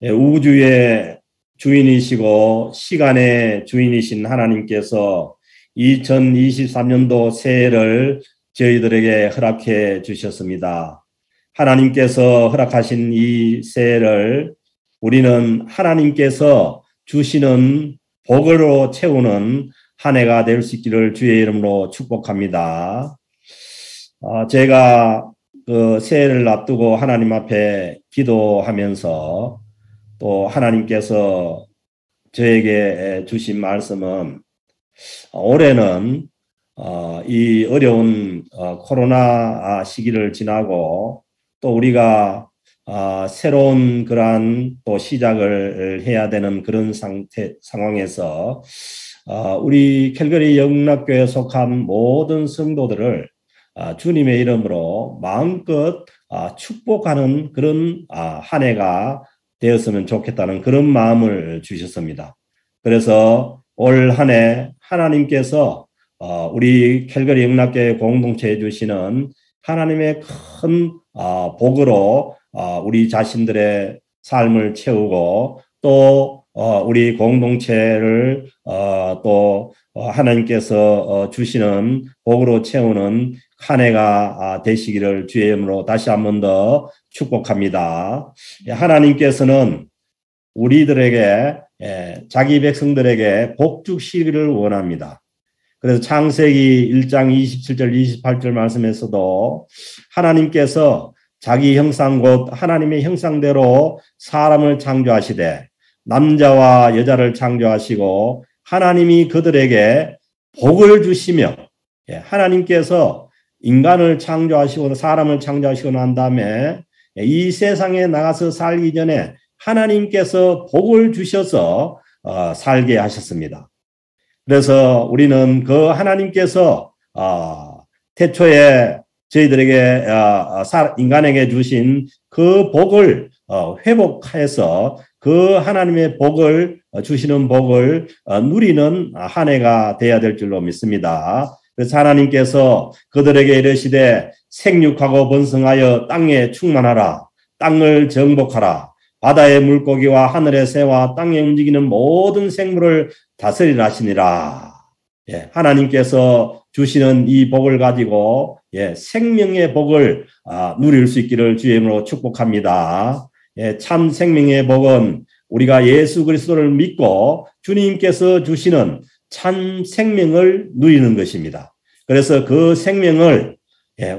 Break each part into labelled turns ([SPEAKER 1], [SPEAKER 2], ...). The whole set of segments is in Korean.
[SPEAKER 1] 우주의 주인이시고 시간의 주인이신 하나님께서 2023년도 새해를 저희들에게 허락해 주셨습니다. 하나님께서 허락하신 이 새해를 우리는 하나님께서 주시는 복으로 채우는 한 해가 될 수 있기를 주의 이름으로 축복합니다. 제가 그 새해를 앞두고 하나님 앞에 기도하면서 또 하나님께서 저에게 주신 말씀은 올해는 이 어려운 코로나 시기를 지나고 또 우리가 새로운 그러한 또 시작을 해야 되는 그런 상황에서 우리 캘거리 영락교회에 속한 모든 성도들을 주님의 이름으로 마음껏 축복하는 그런 한 해가 되었으면 좋겠다는 그런 마음을 주셨습니다. 그래서 올 한 해 하나님께서 우리 캘거리 영락교회 공동체에 주시는 하나님의 큰 복으로 우리 자신들의 삶을 채우고 또 우리 공동체를 또 하나님께서 주시는 복으로 채우는 한 해가 되시기를 주의 이름으로 다시 한 번 더 축복합니다. 하나님께서는 우리들에게 자기 백성들에게 복 주시기를 원합니다. 그래서 창세기 1장 27절 28절 말씀에서도 하나님께서 자기 형상 곧 하나님의 형상대로 사람을 창조하시되 남자와 여자를 창조하시고 하나님이 그들에게 복을 주시며 하나님께서 인간을 창조하시고 사람을 창조하시고 난 다음에 이 세상에 나가서 살기 전에 하나님께서 복을 주셔서 살게 하셨습니다. 그래서 우리는 그 하나님께서 태초에 저희들에게 인간에게 주신 그 복을 회복해서 그 하나님의 복을 주시는 복을 누리는 한 해가 되어야 될 줄로 믿습니다. 그래서 하나님께서 그들에게 이르시되 생육하고 번성하여 땅에 충만하라. 땅을 정복하라. 바다의 물고기와 하늘의 새와 땅에 움직이는 모든 생물을 다스리라 하시니라. 하나님께서 주시는 이 복을 가지고 생명의 복을 누릴 수 있기를 주의 이름으로 축복합니다. 참 생명의 복은 우리가 예수 그리스도를 믿고 주님께서 주시는 참 생명을 누리는 것입니다. 그래서 그 생명을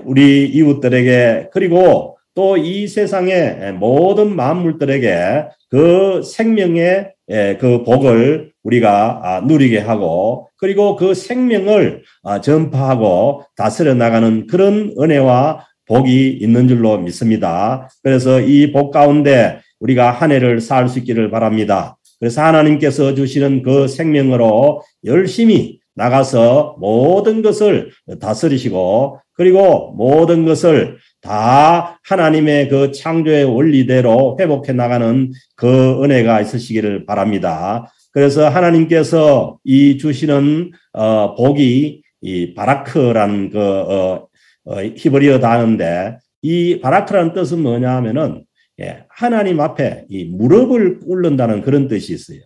[SPEAKER 1] 우리 이웃들에게 그리고 또 이 세상의 모든 만물들에게 그 생명의 그 복을 우리가 누리게 하고 그리고 그 생명을 전파하고 다스려 나가는 그런 은혜와 복이 있는 줄로 믿습니다. 그래서 이 복 가운데 우리가 한 해를 살 수 있기를 바랍니다. 그래서 하나님께서 주시는 그 생명으로 열심히 나가서 모든 것을 다스리시고 그리고 모든 것을 다 하나님의 그 창조의 원리대로 회복해 나가는 그 은혜가 있으시기를 바랍니다. 그래서 하나님께서 이 주시는 복이 이 바라크라는 그 히브리어 단어인데 이 바라크라는 뜻은 뭐냐 하면은 하나님 앞에 이 무릎을 꿇는다는 그런 뜻이 있어요.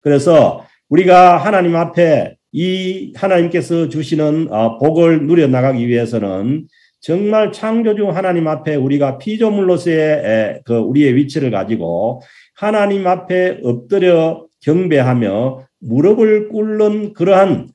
[SPEAKER 1] 그래서 우리가 하나님 앞에 이 하나님께서 주시는 복을 누려나가기 위해서는 정말 창조주 하나님 앞에 우리가 피조물로서의 그 우리의 위치를 가지고 하나님 앞에 엎드려 경배하며 무릎을 꿇는 그러한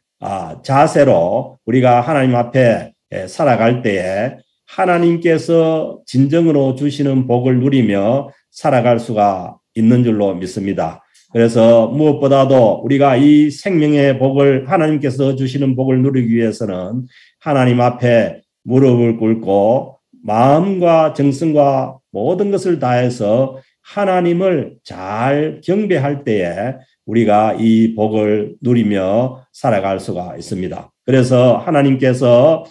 [SPEAKER 1] 자세로 우리가 하나님 앞에 살아갈 때에 하나님께서 진정으로 주시는 복을 누리며 살아갈 수가 있는 줄로 믿습니다. 그래서 무엇보다도 우리가 이 생명의 복을 하나님께서 주시는 복을 누리기 위해서는 하나님 앞에 무릎을 꿇고 마음과 정성과 모든 것을 다해서 하나님을 잘 경배할 때에 우리가 이 복을 누리며 살아갈 수가 있습니다. 그래서 하나님께서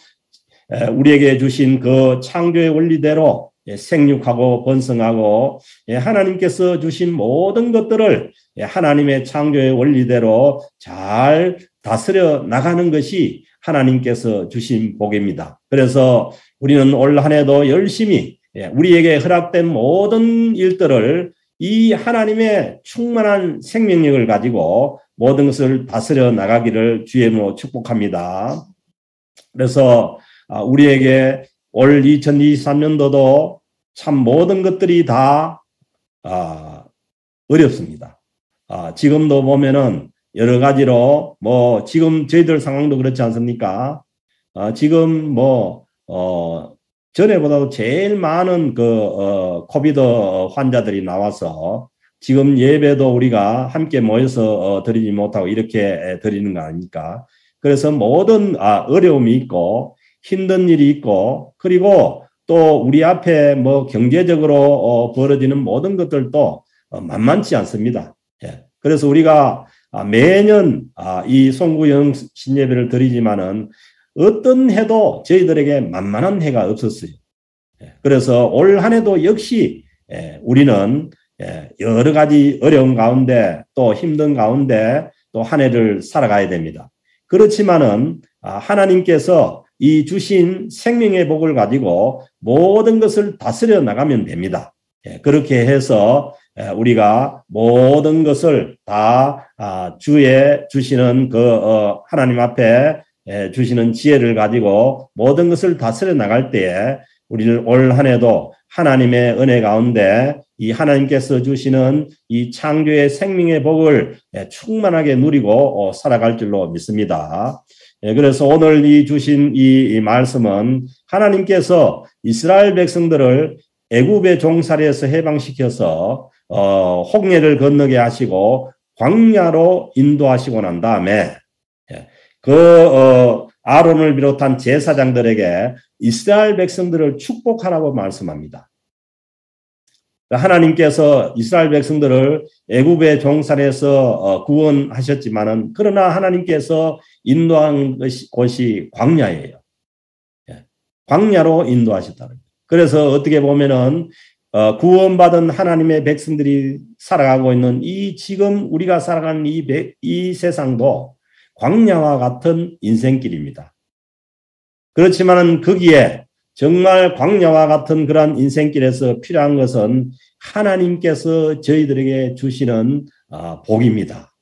[SPEAKER 1] 우리에게 주신 그 창조의 원리대로 생육하고 번성하고 하나님께서 주신 모든 것들을 하나님의 창조의 원리대로 잘 다스려 나가는 것이 하나님께서 주신 복입니다. 그래서 우리는 올 한 해도 열심히 우리에게 허락된 모든 일들을 이 하나님의 충만한 생명력을 가지고 모든 것을 다스려 나가기를 주의 이름으로 축복합니다. 그래서 우리에게 올 2023년도도 참 모든 것들이 다 어렵습니다. 지금도 보면은 여러 가지로 지금 저희들 상황도 그렇지 않습니까? 지금 전에보다도 제일 많은 코비드 환자들이 나와서 지금 예배도 우리가 함께 모여서 드리지 못하고 이렇게 드리는 거 아닙니까? 그래서 모든 어려움이 있고 힘든 일이 있고 그리고 또 우리 앞에 경제적으로 벌어지는 모든 것들도 만만치 않습니다. 그래서 우리가 매년 이 송구영 신예배를 드리지만은 어떤 해도 저희들에게 만만한 해가 없었어요. 그래서 올 한 해도 역시 우리는 여러 가지 어려운 가운데 또 힘든 가운데 또 한 해를 살아가야 됩니다. 그렇지만은 하나님께서 이 주신 생명의 복을 가지고 모든 것을 다스려 나가면 됩니다. 그렇게 해서 우리가 모든 것을 다 주의 주시는 하나님 앞에 주시는 지혜를 가지고 모든 것을 다스려 나갈 때에 우리는 올 한 해도 하나님의 은혜 가운데 이 하나님께서 주시는 이 창조의 생명의 복을 충만하게 누리고 살아갈 줄로 믿습니다. 그래서 오늘 이 주신 이 말씀은 하나님께서 이스라엘 백성들을 애굽의 종살이에서 해방시켜서 홍해를 건너게 하시고 광야로 인도하시고 난 다음에 아론을 비롯한 제사장들에게 이스라엘 백성들을 축복하라고 말씀합니다. 하나님께서 이스라엘 백성들을 애굽의 종살이에서 구원하셨지만은 그러나 하나님께서 인도한 곳이 광야예요. 광야로 인도하셨다는 거예요. 그래서 어떻게 보면은 구원받은 하나님의 백성들이 살아가고 있는 이 지금 우리가 살아가는 이 세상도 광야와 같은 인생길입니다. 그렇지만은 거기에 정말 광야와 같은 그러한 인생길에서 필요한 것은 하나님께서 저희들에게 주시는 복입니다.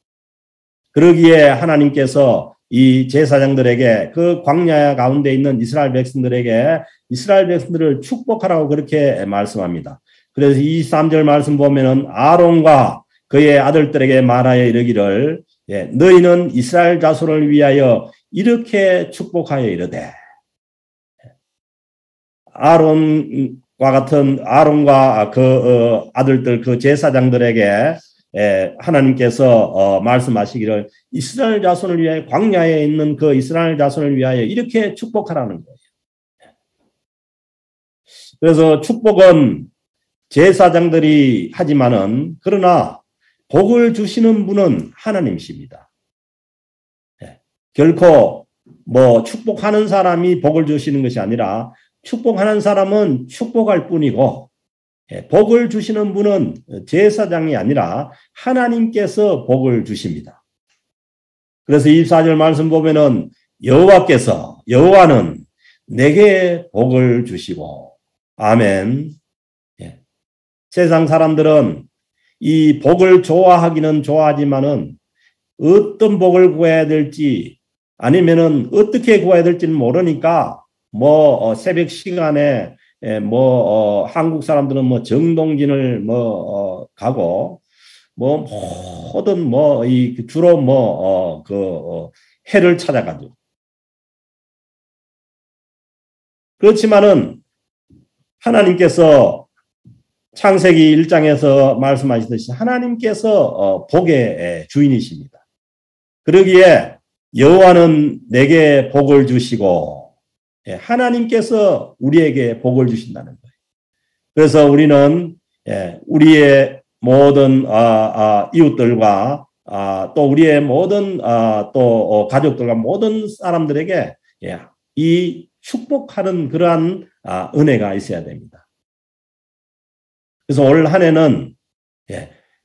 [SPEAKER 1] 그러기에 하나님께서 이 제사장들에게 그 광야 가운데 있는 이스라엘 백성들을 축복하라고 그렇게 말씀합니다. 그래서 23절 말씀 보면은 아론과 그의 아들들에게 말하여 이르기를 너희는 이스라엘 자손을 위하여 이렇게 축복하여 이르되 아론과 아들들 그 제사장들에게 하나님께서 말씀하시기를 이스라엘 자손을 위하여 광야에 있는 그 이스라엘 자손을 위하여 이렇게 축복하라는 거예요. 그래서 축복은 제사장들이 하지만은 그러나 복을 주시는 분은 하나님이십니다. 결코 축복하는 사람이 복을 주시는 것이 아니라 축복하는 사람은 축복할 뿐이고 복을 주시는 분은 제사장이 아니라 하나님께서 복을 주십니다. 그래서 24절 말씀 보면은 여호와는 내게 복을 주시고 아멘. 세상 사람들은 이 복을 좋아하기는 좋아하지만은 어떤 복을 구해야 될지 아니면은 어떻게 구해야 될지는 모르니까 새벽 시간에 한국 사람들은 정동진을 가고 모든 주로 해를 찾아가죠. 그렇지만은 하나님께서 창세기 1장에서 말씀하시듯이 하나님께서 복의 주인이십니다. 그러기에 여호와는 내게 복을 주시고 하나님께서 우리에게 복을 주신다는 거예요. 그래서 우리는 우리의 모든 이웃들과 또 우리의 모든 또 가족들과 모든 사람들에게 이 축복하는 그러한 은혜가 있어야 됩니다. 그래서 올 한 해는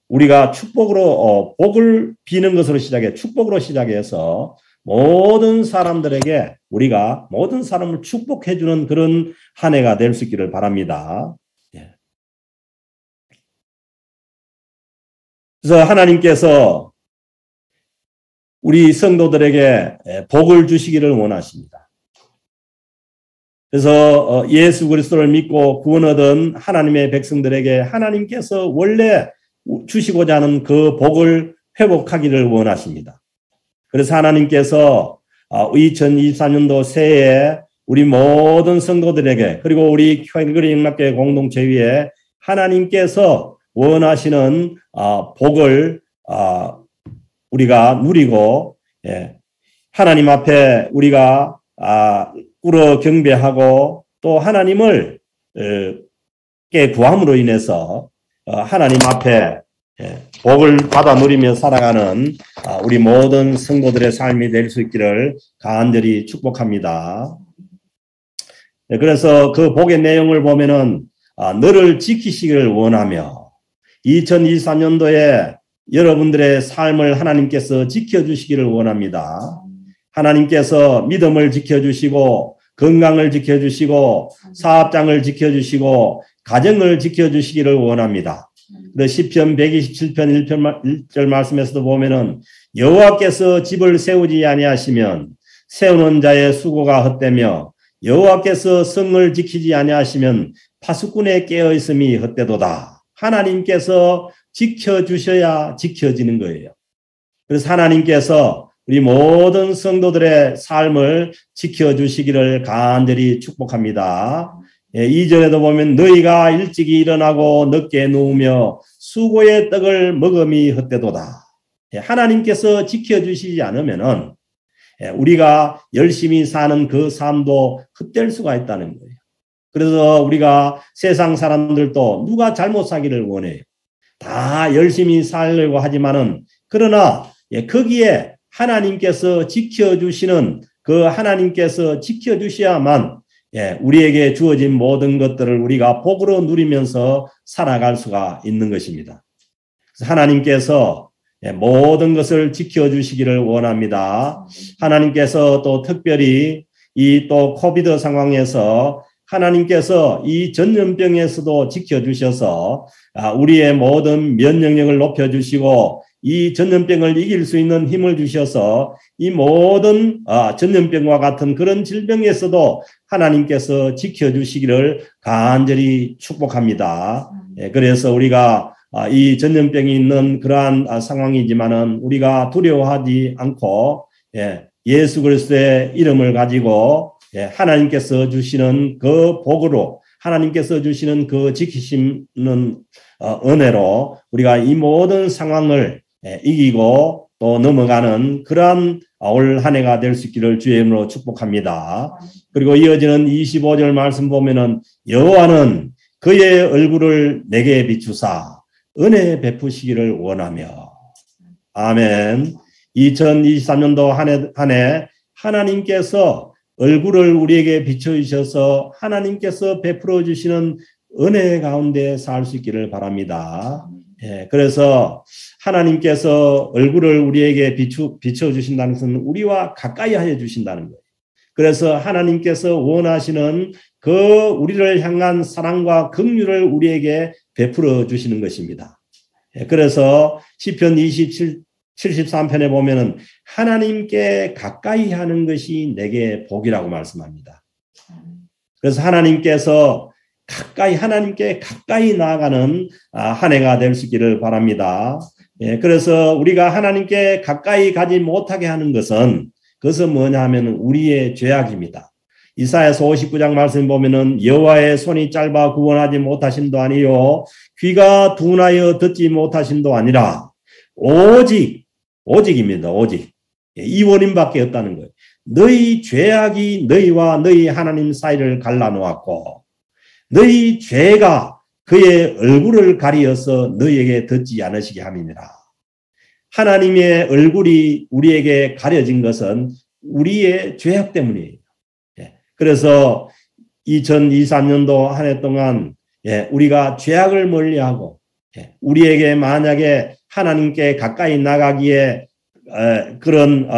[SPEAKER 1] 우리가 축복으로 복을 비는 것으로 축복으로 시작해서 모든 사람들에게 우리가 모든 사람을 축복해 주는 그런 한 해가 될 수 있기를 바랍니다. 그래서 하나님께서 우리 성도들에게 복을 주시기를 원하십니다. 그래서 예수 그리스도를 믿고 구원 얻은 하나님의 백성들에게 하나님께서 원래 주시고자 하는 그 복을 회복하기를 원하십니다. 그래서 하나님께서 2023년도 새해에 우리 모든 성도들에게 그리고 우리 calvary 영락교회 공동체 위에 하나님께서 원하시는 복을 우리가 누리고 하나님 앞에 우리가 꿇어 경배하고 또 하나님을 구함으로 인해서 하나님 앞에 복을 받아 누리며 살아가는 우리 모든 성도들의 삶이 될 수 있기를 간절히 축복합니다. 그래서 그 복의 내용을 보면은 너를 지키시기를 원하며 2023년도에 여러분들의 삶을 하나님께서 지켜주시기를 원합니다. 하나님께서 믿음을 지켜주시고 건강을 지켜주시고 사업장을 지켜주시고 가정을 지켜주시기를 원합니다. 시편 127편 1절 말씀에서도 보면은 여호와께서 집을 세우지 아니하시면 세우는 자의 수고가 헛되며 여호와께서 성을 지키지 아니하시면 파수꾼의 깨어있음이 헛되도다. 하나님께서 지켜주셔야 지켜지는 거예요. 그래서 하나님께서 우리 모든 성도들의 삶을 지켜주시기를 간절히 축복합니다. 2절에도 보면 너희가 일찍이 일어나고 늦게 누우며 수고의 떡을 먹음이 헛되도다. 하나님께서 지켜주시지 않으면은 우리가 열심히 사는 그 삶도 헛될 수가 있다는 거예요. 그래서 우리가 세상 사람들도 누가 잘못 사기를 원해요. 다 열심히 살려고 하지만은 그러나 거기에 하나님께서 지켜주시는 그 하나님께서 지켜주셔야만 우리에게 주어진 모든 것들을 우리가 복으로 누리면서 살아갈 수가 있는 것입니다. 그래서 하나님께서 모든 것을 지켜주시기를 원합니다. 하나님께서 또 특별히 이 또 코비드 상황에서 하나님께서 이 전염병에서도 지켜주셔서 우리의 모든 면역력을 높여주시고 이 전염병을 이길 수 있는 힘을 주셔서 이 모든 전염병과 같은 그런 질병에서도 하나님께서 지켜주시기를 간절히 축복합니다. 그래서 우리가 이 전염병이 있는 그러한 상황이지만은 우리가 두려워하지 않고 예수 그리스도의 이름을 가지고 하나님께서 주시는 그 복으로 하나님께서 주시는 그 지키시는 은혜로 우리가 이 모든 상황을 이기고 또 넘어가는 그러한 올 한 해가 될 수 있기를 주의 이름으로 축복합니다. 그리고 이어지는 25절 말씀 보면은 여호와는 그의 얼굴을 내게 비추사 은혜 베푸시기를 원하며 아멘. 2023년도 한 해 하나님께서 얼굴을 우리에게 비춰주셔서 하나님께서 베풀어 주시는 은혜 가운데 살 수 있기를 바랍니다. 그래서 하나님께서 얼굴을 우리에게 비춰주신다는 것은 우리와 가까이 하여 주신다는 거예요. 그래서 하나님께서 원하시는 그 우리를 향한 사랑과 긍휼을 우리에게 베풀어 주시는 것입니다. 그래서 시편 73편에 보면은 하나님께 가까이 하는 것이 내게 복이라고 말씀합니다. 그래서 하나님께 가까이 나아가는 한 해가 될 수 있기를 바랍니다. 그래서 우리가 하나님께 가까이 가지 못하게 하는 것은 그것은 뭐냐 하면 우리의 죄악입니다. 이사야서 59장 말씀 보면은 여호와의 손이 짧아 구원하지 못하심도 아니요 귀가 둔하여 듣지 못하심도 아니라 오직입니다. 오직 이 원인밖에 없다는 거예요. 너희 죄악이 너희와 너희 하나님 사이를 갈라놓았고 너희 죄가 그의 얼굴을 가리어서 너희에게 듣지 않으시게 함이니라. 하나님의 얼굴이 우리에게 가려진 것은 우리의 죄악 때문이에요. 그래서 2023년도 한 해 동안 우리가 죄악을 멀리하고 우리에게 만약에 하나님께 가까이 나가기에 그런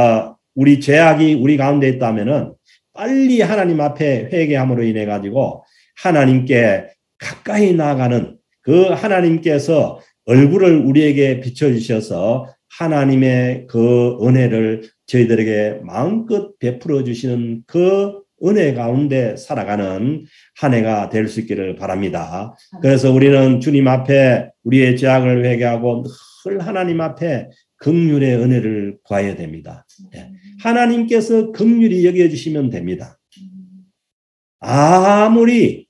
[SPEAKER 1] 우리 죄악이 우리 가운데 있다면은 빨리 하나님 앞에 회개함으로 인해 가지고 하나님께 가까이 나아가는 그 하나님께서 얼굴을 우리에게 비춰주셔서 하나님의 그 은혜를 저희들에게 마음껏 베풀어 주시는 그 은혜 가운데 살아가는 한 해가 될 수 있기를 바랍니다. 그래서 우리는 주님 앞에 우리의 죄악을 회개하고 늘 하나님 앞에 긍휼의 은혜를 구해야 됩니다. 하나님께서 긍휼히 여겨주시면 됩니다. 아무리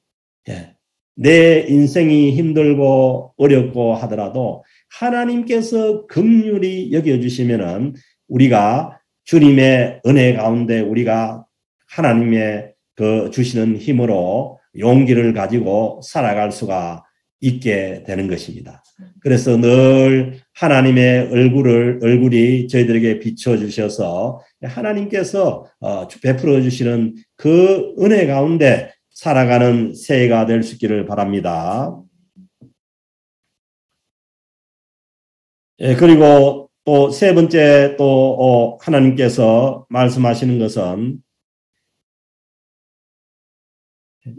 [SPEAKER 1] 내 인생이 힘들고 어렵고 하더라도 하나님께서 긍휼히 여겨주시면은 우리가 주님의 은혜 가운데 우리가 하나님의 그 주시는 힘으로 용기를 가지고 살아갈 수가 있게 되는 것입니다. 그래서 늘 하나님의 얼굴이 저희들에게 비춰주셔서 하나님께서 베풀어 주시는 그 은혜 가운데 살아가는 새해가 될 수 있기를 바랍니다. 그리고 또 세 번째 또 하나님께서 말씀하시는 것은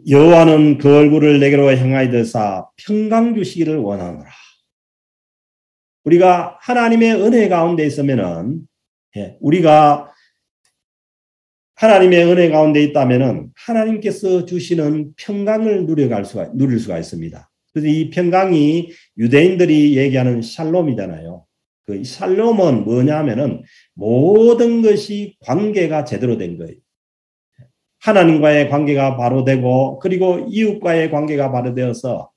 [SPEAKER 1] 여호와는 그 얼굴을 내게로 향하여서 평강 주시기를 원하노라. 우리가 하나님의 은혜 가운데 있으면은 우리가 하나님의 은혜 가운데 있다면은 하나님께서 주시는 평강을 누릴 수가 있습니다. 그래서 이 평강이 유대인들이 얘기하는 샬롬이잖아요. 그 샬롬은 뭐냐면은 모든 것이 관계가 제대로 된 거예요. 하나님과의 관계가 바로 되고 그리고 이웃과의 관계가 바로 되어서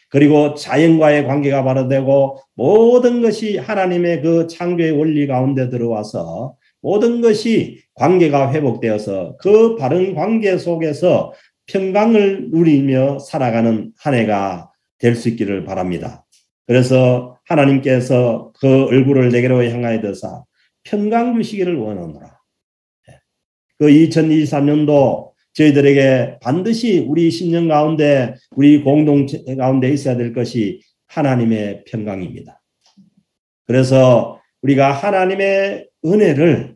[SPEAKER 1] 그리고 자연과의 관계가 바로 되고 모든 것이 하나님의 그 창조의 원리 가운데 들어와서 모든 것이 관계가 회복되어서 그 바른 관계 속에서 평강을 누리며 살아가는 한 해가 될 수 있기를 바랍니다. 그래서 하나님께서 그 얼굴을 내게로 향하여 드사 평강 주시기를 원하노라. 그 2023년도 저희들에게 반드시 우리 심령 가운데 우리 공동체 가운데 있어야 될 것이 하나님의 평강입니다. 그래서 우리가 하나님의 은혜를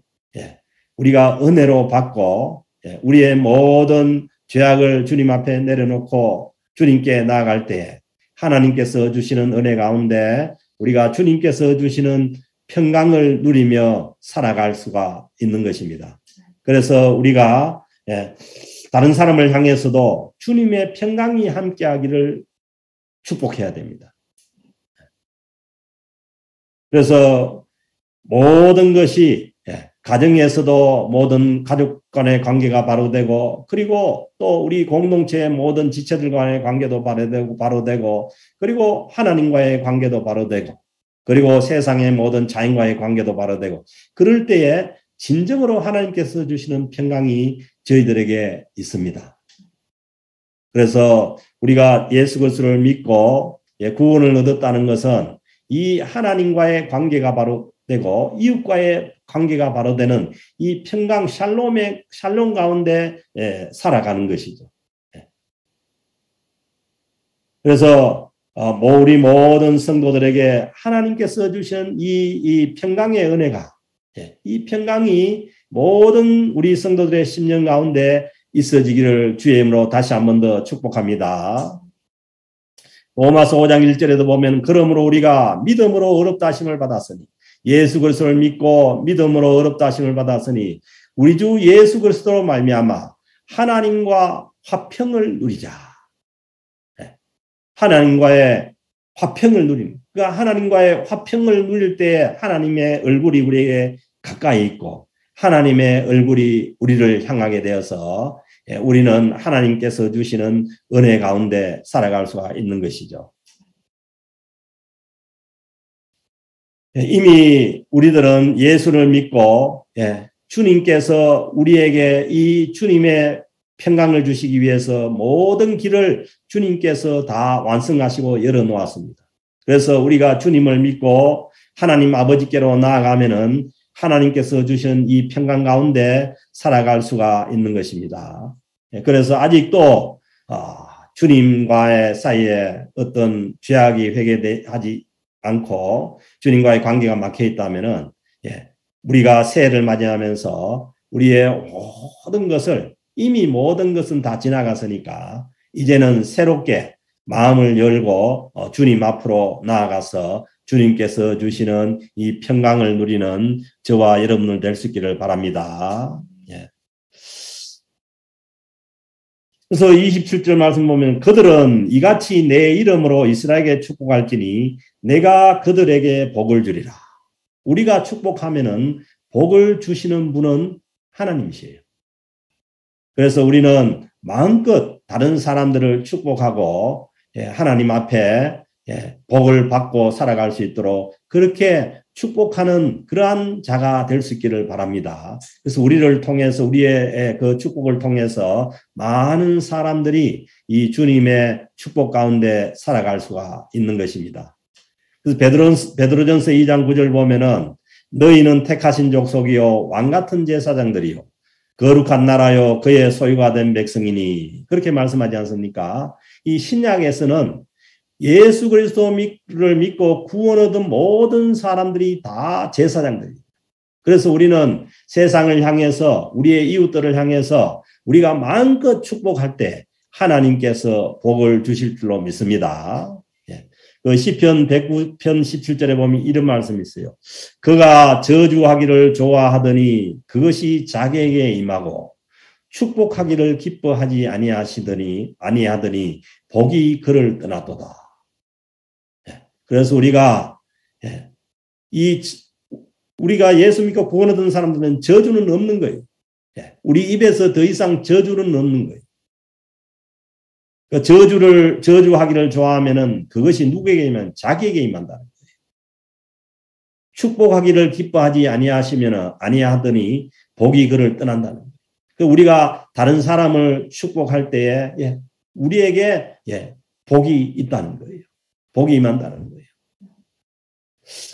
[SPEAKER 1] 우리가 은혜로 받고 우리의 모든 죄악을 주님 앞에 내려놓고 주님께 나아갈 때 하나님께서 주시는 은혜 가운데 우리가 주님께서 주시는 평강을 누리며 살아갈 수가 있는 것입니다. 그래서 우리가 다른 사람을 향해서도 주님의 평강이 함께하기를 축복해야 됩니다. 그래서 모든 것이 가정에서도 모든 가족 간의 관계가 바로 되고 그리고 또 우리 공동체의 모든 지체들 간의 관계도 바로 되고 그리고 하나님과의 관계도 바로 되고 그리고 세상의 모든 자연과의 관계도 바로 되고 그럴 때에 진정으로 하나님께서 주시는 평강이 저희들에게 있습니다. 그래서 우리가 예수 그리스도를 믿고 구원을 얻었다는 것은 이 하나님과의 관계가 바로 되고 이웃과의 관계가 바로 되는 이 평강 샬롬 가운데 살아가는 것이죠. 그래서 우리 모든 성도들에게 하나님께서 주신 이 평강의 은혜가 이 평강이 모든 우리 성도들의 심령 가운데 있어지기를 주의 이름으로 다시 한 번 더 축복합니다. 로마서 5장 1절에도 보면 그러므로 우리가 믿음으로 의롭다 하심을 받았으니 예수 그리스도를 믿고 믿음으로 의롭다 하심을 받았으니 우리 주 예수 그리스도로 말미암아 하나님과 화평을 누리자. 하나님과의 화평을 누림. 그러니까 하나님과의 화평을 누릴 때 하나님의 얼굴이 우리에게 가까이 있고 하나님의 얼굴이 우리를 향하게 되어서 우리는 하나님께서 주시는 은혜 가운데 살아갈 수가 있는 것이죠. 이미 우리들은 예수를 믿고 주님께서 우리에게 이 주님의 평강을 주시기 위해서 모든 길을 주님께서 다 완성하시고 열어놓았습니다. 그래서 우리가 주님을 믿고 하나님 아버지께로 나아가면은 하나님께서 주신 이 평강 가운데 살아갈 수가 있는 것입니다. 그래서 아직도 주님과의 사이에 어떤 죄악이 회개하지 않고 주님과의 관계가 막혀 있다면은 우리가 새해를 맞이하면서 우리의 모든 것을 이미 모든 것은 다 지나갔으니까 이제는 새롭게 마음을 열고 주님 앞으로 나아가서 주님께서 주시는 이 평강을 누리는 저와 여러분들 될 수 있기를 바랍니다. 예. 그래서 27절 말씀 보면 그들은 이같이 내 이름으로 이스라엘에게 축복할지니 내가 그들에게 복을 주리라. 우리가 축복하면은 복을 주시는 분은 하나님이시에요. 그래서 우리는 마음껏 다른 사람들을 축복하고 하나님 앞에 복을 받고 살아갈 수 있도록 그렇게 축복하는 그러한 자가 될 수 있기를 바랍니다. 그래서 우리를 통해서 우리의 그 축복을 통해서 많은 사람들이 이 주님의 축복 가운데 살아갈 수가 있는 것입니다. 그래서 베드로전서 2장 9절 보면은 너희는 택하신 족속이요 왕 같은 제사장들이요 거룩한 나라요 그의 소유가 된 백성이니 그렇게 말씀하지 않습니까? 이 신약에서는 예수 그리스도를 믿고 구원 얻은 모든 사람들이 다 제사장들이에요. 그래서 우리는 세상을 향해서 우리의 이웃들을 향해서 우리가 마음껏 축복할 때 하나님께서 복을 주실 줄로 믿습니다. 그 시편 109편 17절에 보면 이런 말씀이 있어요. 그가 저주하기를 좋아하더니 그것이 자기에게 임하고 축복하기를 기뻐하지 아니하더니 복이 그를 떠나도다. 그래서 우리가 우리가 예수 믿고 구원 얻은 사람들은 저주는 없는 거예요. 우리 입에서 더 이상 저주는 없는 거예요. 저주하기를 좋아하면은 그것이 누구에게 임하면 자기에게 임한다는 거예요. 축복하기를 기뻐하지 아니하더니 복이 그를 떠난다는 거예요. 우리가 다른 사람을 축복할 때에 우리에게 복이 있다는 거예요. 복이 임한다는 거예요.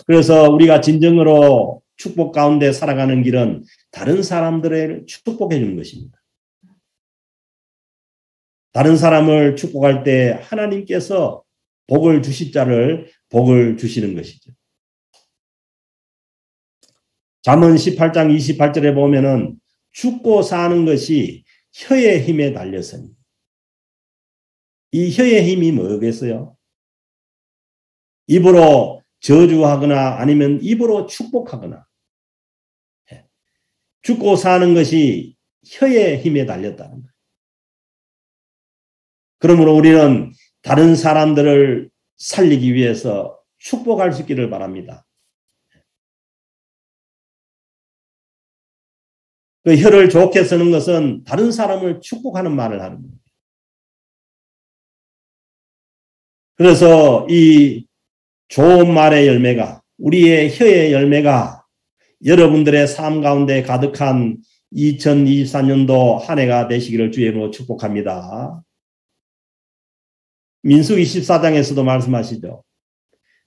[SPEAKER 1] 그래서 우리가 진정으로 축복 가운데 살아가는 길은 다른 사람들을 축복해 주는 것입니다. 다른 사람을 축복할 때 하나님께서 복을 주실 자를 복을 주시는 것이죠. 잠언 18장 28절에 보면은 죽고 사는 것이 혀의 힘에 달렸으니 이 혀의 힘이 뭐겠어요? 입으로 저주하거나 아니면 입으로 축복하거나 죽고 사는 것이 혀의 힘에 달렸다는 거예요. 그러므로 우리는 다른 사람들을 살리기 위해서 축복할 수 있기를 바랍니다. 그 혀를 좋게 쓰는 것은 다른 사람을 축복하는 말을 하는 거예요. 그래서 이 좋은 말의 열매가 우리의 혀의 열매가 여러분들의 삶 가운데 가득한 2024년도 한 해가 되시기를 주의 이름으로 축복합니다. 민수기 14장에서도 말씀하시죠.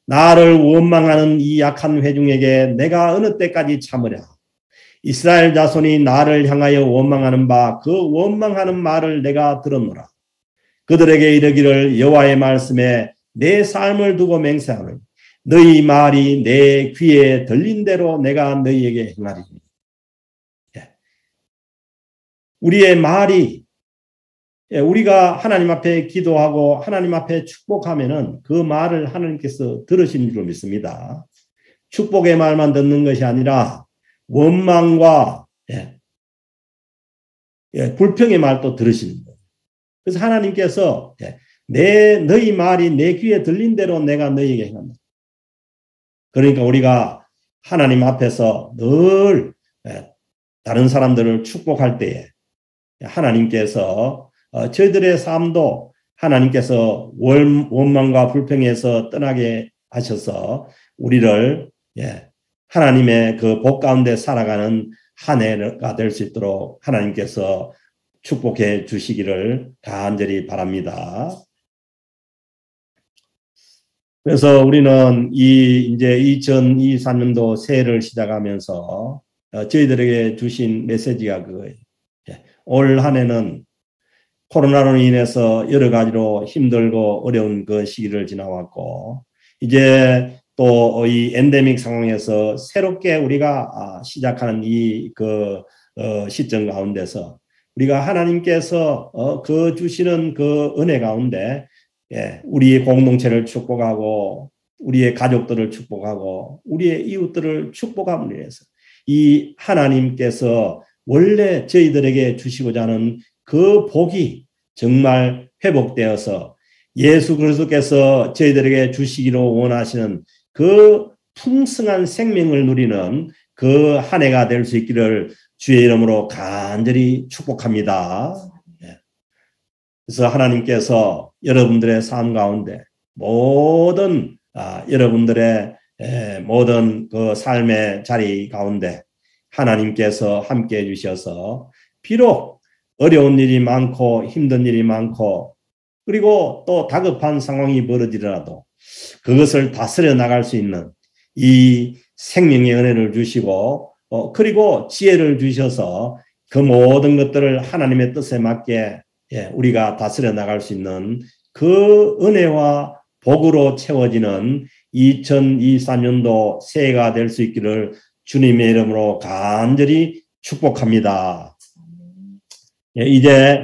[SPEAKER 1] 나를 원망하는 이 약한 회중에게 내가 어느 때까지 참으랴. 이스라엘 자손이 나를 향하여 원망하는 바 그 원망하는 말을 내가 들었노라. 그들에게 이르기를 여호와의 말씀에 내 삶을 두고 맹세하노니 너희 말이 내 귀에 들린 대로 내가 너희에게 행하리니. 우리의 말이 우리가 하나님 앞에 기도하고 하나님 앞에 축복하면은 그 말을 하나님께서 들으신 줄로 믿습니다. 축복의 말만 듣는 것이 아니라 원망과 불평의 말도 들으시는 거예요. 그래서 하나님께서 너희 말이 내 귀에 들린 대로 내가 너희에게 행한다. 그러니까 우리가 하나님 앞에서 늘 다른 사람들을 축복할 때에 하나님께서 저희들의 삶도 하나님께서 원망과 불평에서 떠나게 하셔서 우리를 하나님의 그 복 가운데 살아가는 한 해가 될 수 있도록 하나님께서 축복해 주시기를 간절히 바랍니다. 그래서 우리는 이제 2023년도 새해를 시작하면서 저희들에게 주신 메시지가 그거예요. 올 한 해는 코로나로 인해서 여러 가지로 힘들고 어려운 그 시기를 지나왔고 이제 또 이 엔데믹 상황에서 새롭게 우리가 시작하는 이 시점 가운데서 우리가 하나님께서 그 주시는 그 은혜 가운데 우리의 공동체를 축복하고 우리의 가족들을 축복하고 우리의 이웃들을 축복함으로 인해서 이 하나님께서 원래 저희들에게 주시고자 하는 그 복이 정말 회복되어서 예수 그리스도께서 저희들에게 주시기로 원하시는 그 풍성한 생명을 누리는 그 한 해가 될 수 있기를 주의 이름으로 간절히 축복합니다. 그래서 하나님께서 여러분들의 삶 가운데 모든 여러분들의 모든 그 삶의 자리 가운데 하나님께서 함께 해주셔서 비록 어려운 일이 많고 힘든 일이 많고 그리고 또 다급한 상황이 벌어지더라도 그것을 다스려 나갈 수 있는 이 생명의 은혜를 주시고 그리고 지혜를 주셔서 그 모든 것들을 하나님의 뜻에 맞게 우리가 다스려 나갈 수 있는 그 은혜와 복으로 채워지는 2023년도 새해가 될 수 있기를 주님의 이름으로 간절히 축복합니다. 이제